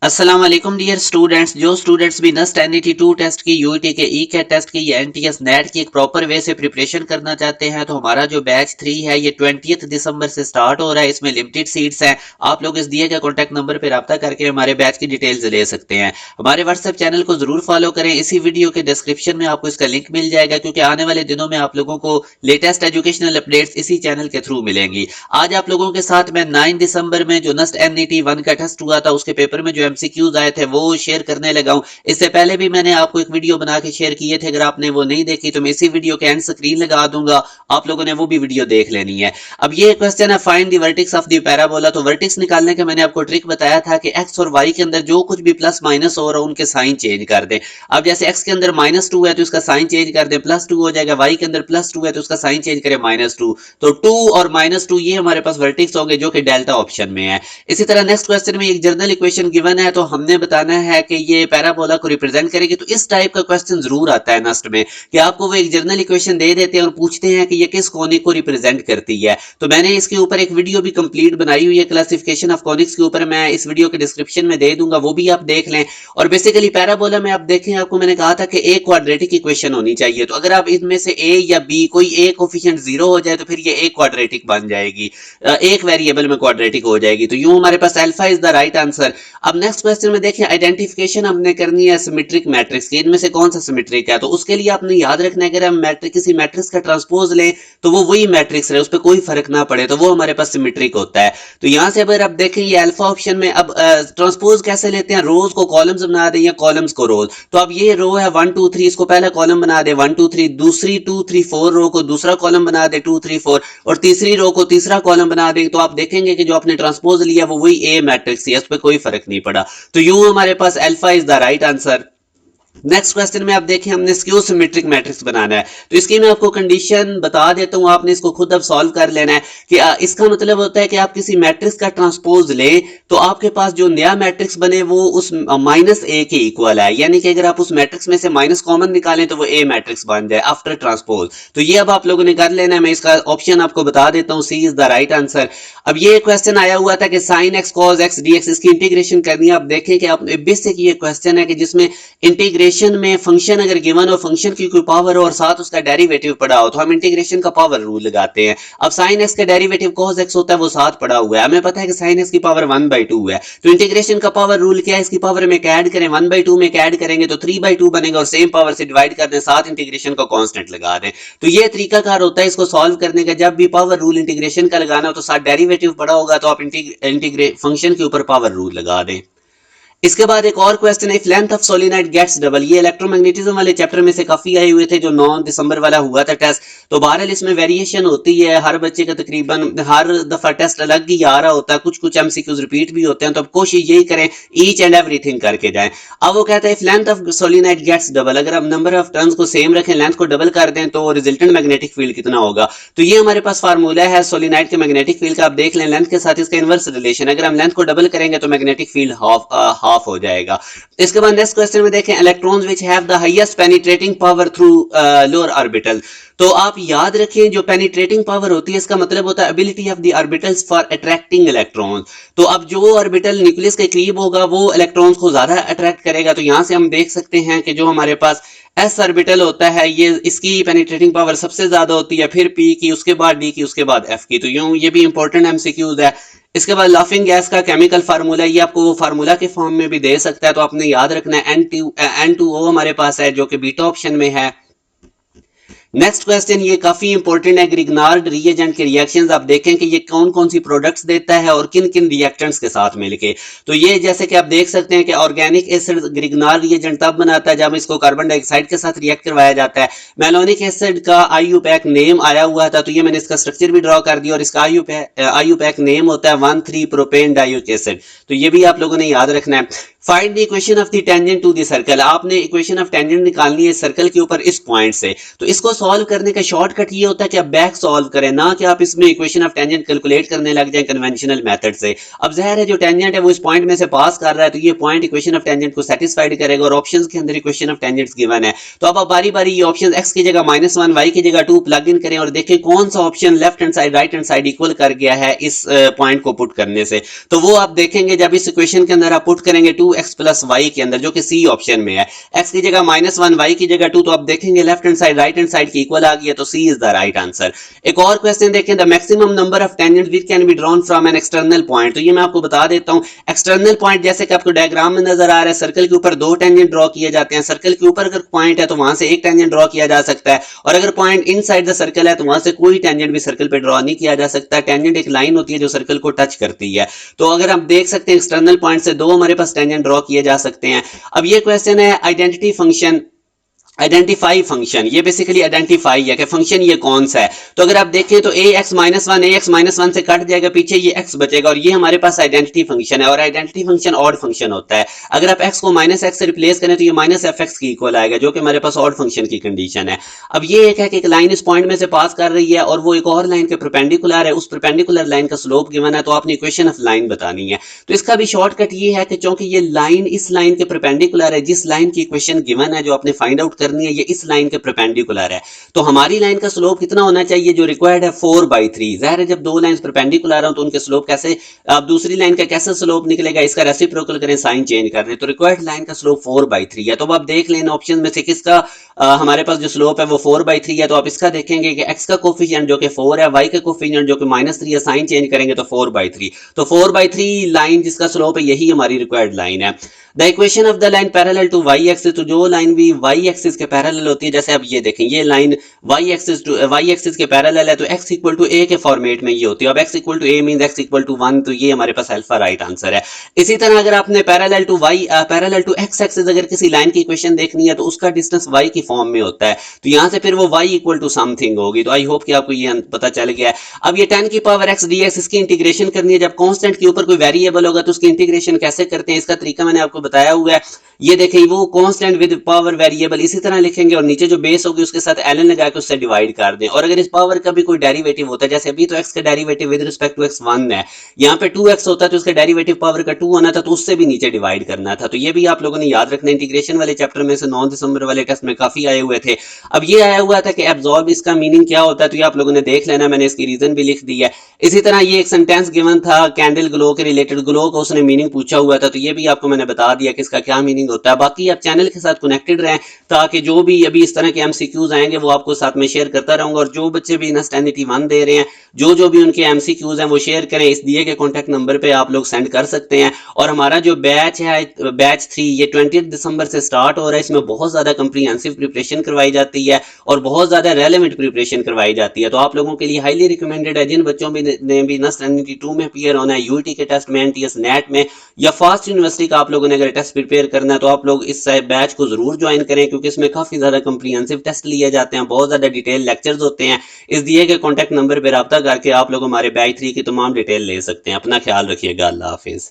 अस्सलाम वालेकुम dear students. जो स्टूडेंट्स भी नस्ट एनईटी 2 टेस्ट की, यूईटी के, ई कैट टेस्ट की या एनटीएस नेट की एक प्रॉपर वे से प्रिपरेशन करना चाहते हैं तो हमारा जो बैच 3 है ये 20 दिसंबर से स्टार्ट हो रहा है। इसमें लिमिटेड सीट्स हैं। आप लोग इस दिए गए कॉन्टैक्ट नंबर पर रब्ता करके हमारे बैच की डिटेल्स ले सकते हैं। हमारे व्हाट्सएप चैनल को जरूर फॉलो करें। इसी वीडियो के डिस्क्रिप्शन में आपको इसका लिंक मिल जाएगा, क्योंकि आने वाले दिनों में आप लोगों को लेटेस्ट एजुकेशनल अपडेट्स इसी चैनल के थ्रू मिलेंगी। आज आप लोगों के साथ मैं 9 दिसंबर में जो नस्ट एनईटी 1 का टेस्ट हुआ था उसके पेपर में जो एमसीक्यूज आए थे वो शेयर करने लगा हूं। इससे पहले भी मैंने आपको एक वीडियो बना के शेयर किए थे। अगर आपने वो नहीं देखी तो मैं इसी वीडियो के एंड स्क्रीन लगा दूंगा, आप लोगों ने वो भी वीडियो देख लेनी है। अब ये क्वेश्चन है, find the vertex of the parabola. तो वर्टेक्स निकालने का मैंने आपको ट्रिक बताया था कि एक्स और वाई के अंदर जो कुछ भी प्लस माइनस हो रहा है उनके साइन चेंज कर दें। अब जैसे एक्स के अंदर -2 है तो इसका साइन चेंज कर दें, +2 हो जाएगा। वाई के अंदर +2 है तो उसका साइन चेंज करें -2। तो 2 और -2 ये हमारे पास वर्टेक्स होंगे जो कि डेल्टा ऑप्शन में है। इसी तरह नेक्स्ट क्वेश्चन में एक जनरल इक्वेशन गिवन है तो हमने बताना है कि ये पैराबोला को रिप्रेजेंट करेगी। तो इस टाइप का क्वेश्चन जरूर आता है नेक्स्ट में कि आपको वो एक जनरल इक्वेशन दे देते हैं और पूछते हैं कि ये किस कोनिक को रिप्रेजेंट करती है। तो मैंने इसके ऊपर एक वीडियो भी कंप्लीट बनाई हुई है क्लासिफिकेशन ऑफ कोनिक्स के ऊपर, मैं इस वीडियो के डिस्क्रिप्शन में दे दूंगा, वो भी आप देख लें। और बेसिकली पैराबोला में आप देखें, आपको मैंने कहा था कि एक क्वाड्रेटिक इक्वेशन होनी चाहिए। तो अगर आप इनमें से ए या बी कोई एक कोफिशिएंट 0 हो जाए तो फिर ये एक क्वाड्रेटिक बन जाएगी, एक वेरिएबल में क्वाड्रेटिक हो जाएगी। तो यूं हमारे पास alpha is the right answer. अब नेक्स्ट क्वेश्चन में देखिए, आइडेंटिफिकेशन हमने करनी है सिमेट्रिक मैट्रिक्स की। इनमें से कौन सा सिमेट्रिक है? तो उसके लिए आपने याद रखना है, अगर हम मैट्रिक किसी मैट्रिक्स का ट्रांसपोज लें तो वो वही मैट्रिक्स रहे, उस पर कोई फर्क ना पड़े, तो वो हमारे पास सिमेट्रिक होता है। तो यहां से अगर आप देखें ये अल्फा ऑप्शन में, अब ट्रांसपोज कैसे लेते हैं? रोज को कॉलम्स बना दें या कॉलम्स को रोज। तो अब ये रो है 1 2 3, इसको पहला कॉलम बना दे 1 2 3, दूसरी 2 3 4 रो को दूसरा कॉलम बना दे 2 3 4, और तीसरी रो को तीसरा कॉलम बना दे। तो आप देखेंगे कि जो आपने ट्रांसपोज लिया वो वही ए मैट्रिक्स है, उस पर कोई फर्क नहीं पड़ा। तो यूं हमारे पास alpha is the right answer. Next question में आप देखें, हमने स्क्यू सिमेट्रिक मैट्रिक्स बनाना है। तो इसकी मैं आपको कंडीशन बता देता हूं, आपने इसको खुद अब सॉल्व कर लेना है कि इसका मतलब होता है कि आप किसी मैट्रिक्स का ट्रांसपोज लें तो आपके पास जो नया मैट्रिक्स बने वो उस -a के इक्वल है। यानी कि अगर आप उस मैट्रिक्स में से माइनस कॉमन निकालें तो वो ए मैट्रिक्स बन जाए आफ्टर ट्रांसपोज। तो ये अब आप लोगों ने कर लेना है। मैं इसका ऑप्शन आपको बता देता हूं, सी इज द राइट आंसर। अब ये क्वेश्चन आया हुआ था कि sine x cos x dx, इसकी इंटीग्रेशन करनी है। आप देखें कि आप बेसिक ये क्वेश्चन है कि जिसमें इंटीग्रेशन में फंक्शन अगर गिवन हो, फंक्शन की कोई पावर हो और साथ उसका डेरिवेटिव पड़ा हो, तो हम इंटीग्रेशन का पावर रूल लगाते हैं। अब साइन एक्स का डेरिवेटिव cos x होता है, वो साथ पड़ा हुआ है। हमें पता है कि साइन एक्स की पावर 1/2 है। तो इंटीग्रेशन का पावर रूल क्या है? इसकी पावर में ऐड करें, 1/2 में ऐड करेंगे तो 3/2 बनेगा, और सेम पावर से डिवाइड कर दें, साथ इंटीग्रेशन का कांस्टेंट लगा दें। तो ये तरीकाकार होता है इसको सॉल्व करने का। जब भी पावर रूल इंटीग्रेशन का लगाना हो तो साथ डेरिवेटिव पड़ा होगा तो आप फंक्शन के ऊपर पावर रूल लगा दें। इसके बाद एक और क्वेश्चन है, if length of solenoid gets double. ये इलेक्ट्रोमैग्नेटिज्म वाले चैप्टर में से काफी आए हुए थे जो 9 दिसंबर वाला हुआ था टेस्ट। तो बहरहाल इसमें वेरिएशन होती है, हर बच्चे का तकरीबन हर दफा टेस्ट अलग ही आ रहा होता है, कुछ कुछ एमसीक्यूज रिपीट भी होते हैं। तो अब कोशिश यही करें ईच एंड एवरीथिंग करके जाएं। अब वो कहता है if length of solenoid gets double, अगर हम नंबर ऑफ टर्न्स को सेम रखें, लेंथ को डबल कर दें तो रिजल्टेंट मैग्नेटिक फील्ड कितना होगा? तो ये हमारे पास फार्मूला है सोलिनॉइड के मैग्नेटिक फील्ड का। आप देख लें लेंथ के साथ इसका इनवर्स रिलेशन, अगर हम लेंथ को डबल करेंगे तो मैग्नेटिक फील्ड हाफ हो जाएगा। इसके बाद नेक्स्ट क्वेश्चन में देखें, electrons which have the highest penetrating power through lower orbital. तो आप याद रखें जो पेनिट्रेटिंग पावर होती है इसका मतलब होता है ability of the orbitals for attracting electrons. तो अब जो ऑर्बिटल न्यूक्लियस के करीब होगा वो इलेक्ट्रॉन्स को ज्यादा अट्रैक्ट करेगा। तो यहां से हम देख सकते हैं कि जो हमारे पास एस ऑर्बिटल होता है ये इसकी पेनिट्रेटिंग पावर सबसे ज्यादा होती है, फिर पी की, उसके बाद डी की, उसके बाद एफ की। तो यूं ये भी इंपॉर्टेंट एमसीक्यूज है। इसके बाद लाफिंग गैस का केमिकल फार्मूला, ये आपको वो फार्मूला के फॉर्म में भी दे सकता है, तो आपने याद रखना है N2O हमारे पास है जो कि बीटा ऑप्शन में है। नेक्स्ट क्वेश्चन ये काफी इंपॉर्टेंट है, ग्रिग्नार्ड रिएजेंट के रिएक्शंस। आप देखें कि ये कौन कौन सी प्रोडक्ट्स देता है और किन किन रिएक्टेंट्स के साथ मिलके। तो ये जैसे कि आप देख सकते हैं कि ऑर्गेनिक एसिड ग्रिग्नार्ड रिएजेंट तब बनाता है जब इसको कार्बन डाइऑक्साइड के साथ रिएक्ट करवाया जाता है। मेलोनिक एसिड का आईयूपैक नेम आया हुआ था, तो ये मैंने इसका स्ट्रक्चर भी ड्रॉ कर दिया, और इसका आईयूपैक नेम होता है 1,3 प्रोपेन डाइयोइक एसिड। तो ये भी आप लोगों ने याद रखना है। Find the equation of the tangent to the circle, आपने इक्वेशन ऑफ टेंजेंट निकालनी है सर्कल के ऊपर इस पॉइंट से। तो इसको सॉल्व करने का शॉर्टकट ये होता है कि आप बैक सॉल्व करें, ना कि आप इसमें इक्वेशन ऑफ टेंजेंट कैलकुलेट करने लग जाएं कन्वेंशनल मेथड से। अब ज़ाहिर है जो टेंजेंट है वो इस पॉइंट में से पास कर रहा है, तो ये पॉइंट इक्वेशन ऑफ टेंजेंट को सेटिस्फाइड करेगा, और ऑप्शंस के अंदर इक्वेशन ऑफ टेंजेंट्स गिवन है। तो अब आप बारी बारी ये ऑप्शन x की जगह -1, y की जगह 2 प्लग इन करें और देखें कौन सा option left hand side right hand side equal कर गया है इस पॉइंट को पुट करने से। तो वो आप देखेंगे जब इस इक्वेशन के अंदर आप पुट करेंगे 2 एक्स प्लस वाई के अंदर, जो कि सी ऑप्शन में है। एक्स की जगह -1, वाई की जगह 2, तो आप देखेंगे left hand side right hand side की इक्वल आ गई है, तो सी इज द राइट आंसर। एक और क्वेश्चन देखें, the maximum number of tangents which can be drawn from an external point. तो ये मैं आपको बता देता हूं, एक्सटर्नल पॉइंट जैसे कि आपको डायग्राम में नजर आ रहा है, सर्कल के ऊपर 2 टेंजेंट ड्रॉ किए जाते हैं। सर्कल के ऊपर अगर पॉइंट है तो वहां से एक टेंजेंट ड्रॉ किया जा सकता है, और अगर पॉइंट इनसाइड द सर्कल है तो वहां से कोई टेंजेंट भी सर्कल पे ड्रॉ नहीं किया जा सकता। टेंजेंट एक लाइन होती है जो सर्कल को टच करती है। तो अगर आप देख सकते हैं एक्सटर्नल पॉइंट से 2 हमारे पास टेंजेंट ड्रॉ किए जा सकते हैं। अब ये क्वेश्चन है आइडेंटिटी फंक्शन, आइडेंटिफाई फंक्शन, ये बेसिकली आइडेंटिफाई है कि फंक्शन ये कौन सा है। तो अगर आप देखें तो ax-1 से कट जाएगा, पीछे ये x बचेगा, और ये हमारे पास आइडेंटिटी फंक्शन है, और आइडेंटिटी फंक्शन ऑड फंक्शन होता है। अगर आप x को -x से रिप्लेस करें तो ये -fx की इक्वल आएगा, जो कि हमारे पास ऑड फंक्शन की कंडीशन है। अब ये एक है कि एक लाइन इस पॉइंट में से पास कर रही है और वो एक और लाइन के परपेंडिकुलर है, उस परपेंडिकुलर लाइन का स्लोप गिवन है, तो आपने इक्वेशन ऑफ लाइन बतानी है। तो इसका भी शॉर्टकट ये है कि चूंकि ये लाइन इस लाइन के परपेंडिकुलर है, जिस लाइन की इक्वेशन गिवन है जो आपने फाइंड आउट करनी है, ये इस लाइन के परपेंडिकुलर है, तो हमारी लाइन का स्लोप कितना होना चाहिए, जो रिक्वायर्ड है 4/3। जाहिर है जब 2 लाइंस परपेंडिकुलर हो तो उनके स्लोप कैसे, अब दूसरी लाइन का कैसे स्लोप निकलेगा, इसका रेसिप्रोकल करें, साइन चेंज कर रहे हैं, तो रिक्वायर्ड लाइन का स्लोप 4/3 है। तो अब आप देख लें ऑप्शन में से किसका हमारे पास जो स्लोप है वो 4/3 है। तो आप इसका देखेंगे कि x का कोफिशिएंट जो कि 4 है, y का कोफिशिएंट जो कि -3 है, साइन चेंज करेंगे तो 4/3, तो 4/3 लाइन जिसका स्लोप है यही हमारी रिक्वायर्ड लाइन है। The equation of the line parallel to Y axis, तो जो लाइन भी वाई एक्सिस के पैरेलल होती है, जैसे अब ये देखें ये लाइन वाई एक्सिस के पैरेलल है, तो x इक्वल टू ए के फॉर्मेट में ये होती है। अब x equal to A mean x equal to 1, तो ये हमारे पास अल्फा राइट आंसर है। इसी तरह अगर आपने पैरेलल टू x एक्सिस अगर किसी लाइन की इक्वेशन देखनी है तो उसका डिस्टेंस y की फॉर्म में होता है, तो यहां से फिर वो y इक्वल टू समथिंग होगी। तो आई होप कि आपको ये पता चल गया है। अब ये 10 की पावर x dx, इसकी इंटीग्रेशन करनी है। जब कांस्टेंट के ऊपर कोई वेरिएबल होगा तो उसकी इंटीग्रेशन कैसे करते हैं, इसका तरीका मैंने आपको बताया हुआ है। ये देखें वो कांस्टेंट विद पावर वेरिएबल इसी तरह लिखेंगे, और नीचे जो बेस होगी उसके साथ ln लगा के उससे डिवाइड कर दें। और अगर इस पावर का भी कोई डेरिवेटिव होता है, जैसे अभी तो x का derivative with respect to x 1 है, यहाँ पे 2x होता है तो उसका डेरिवेटिव पावर का 2 होना था, तो उससे भी नीचे डिवाइड करना था। तो ये भी आप लोगों ने याद रखना। इंटीग्रेशन वाले चैप्टर में से 9 दिसंबर वाले टेस्ट में काफी आए हुए थे। अब ये आया हुआ था कि एब्जॉर्ब, इसका मीनिंग क्या होता है, तो ये आप लोगों ने देख लेना, मैंने इसकी रीजन भी लिख दी है। इसी तरह ये एक सेंटेंस गिवन था कैंडल ग्लो के रिलेटेड, ग्लो का उसने मीनिंग पूछा हुआ था, तो ये भी आपको मैंने बता दिया कि इसका क्या मीनिंग होता है। बाकी आप चैनल के साथ कनेक्टेड रहें, ताकि जो भी अभी इस तरह के एमसीक्यूज आएंगे वो आपको साथ में शेयर करता रहूंगा। और जो बच्चे भी इंस्टेनिटी 1 दे रहे हैं, जो भी उनके एमसीक्यूज हैं वो शेयर करें, इस दिए के कॉन्टैक्ट नंबर पे आप लोग सेंड कर सकते हैं। और हमारा जो बैच है, बैच 3, ये 20 दिसंबर से स्टार्ट हो रहा है। इसमें बहुत ज्यादा कंप्रीहेंसिव प्रिपरेशन करवाई जाती है और बहुत ज्यादा रेलेवेंट प्रिपरेशन करवाई जाती है। तो आप लोगों के लिए हाईली रिकमेंडेड है, जिन बच्चों ने भी इंस्टेनिटी 2 में अपीयर होना है, यूईटी के टेस्ट में, एनटीएस नेट में, या फास्ट यूनिवर्सिटी का आप लोगों ने अगर टेस्ट प्रिपेयर करना है, तो आप लोग इस बैच को जरूर ज्वाइन करें, क्योंकि इसमें काफी ज्यादा कंप्रीहेंसिव टेस्ट लिए जाते हैं, बहुत ज्यादा डिटेल लेक्चर्स होते हैं। इस दिए गए कॉन्टैक्ट नंबर पर रब्ता करके आप लोग हमारे बैच 3 की तमाम डिटेल ले सकते हैं। अपना ख्याल रखिएगा। अल्लाह हाफिज।